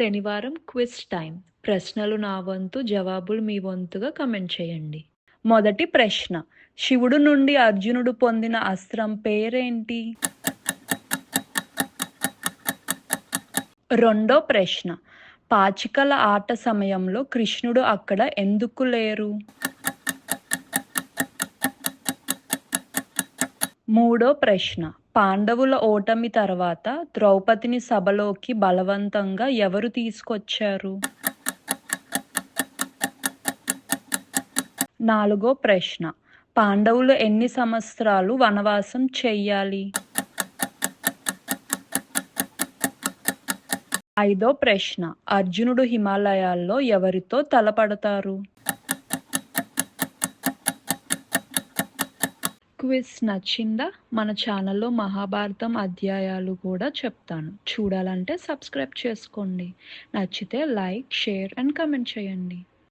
శనివారం quiz time. ప్రశ్నలు నా వంతు, జవాబులు మీ వంతుగా కమెంట్ చేయండి. మొదటి ప్రశ్న. శివుడు నుండి అర్జునుడు పొందిన అస్త్రం పేరేంటి? రెండో ప్రశ్న. పాచికల ఆట సమయంలో కృష్ణుడు అక్కడ ఎందుకు లేరు? మూడో ప్రశ్న. పాండవుల ఓటమి తర్వాత ద్రౌపదిని సభలోకి బలవంతంగా ఎవరు తీసుకొచ్చారు? నాలుగో ప్రశ్న. పాండవులు ఎన్ని సంవత్సరాలు వనవాసం చెయ్యాలి? ఐదో ప్రశ్న. అర్జునుడు హిమాలయాల్లో ఎవరితో తలపడతారు? క్విజ్ నచ్చిందా? మన ఛానల్లో మహాభారతం అధ్యాయాలు కూడా చెప్తాను. చూడాలంటే సబ్స్క్రైబ్ చేసుకోండి. నచ్చితే లైక్, షేర్ అండ్ కామెంట్ చేయండి.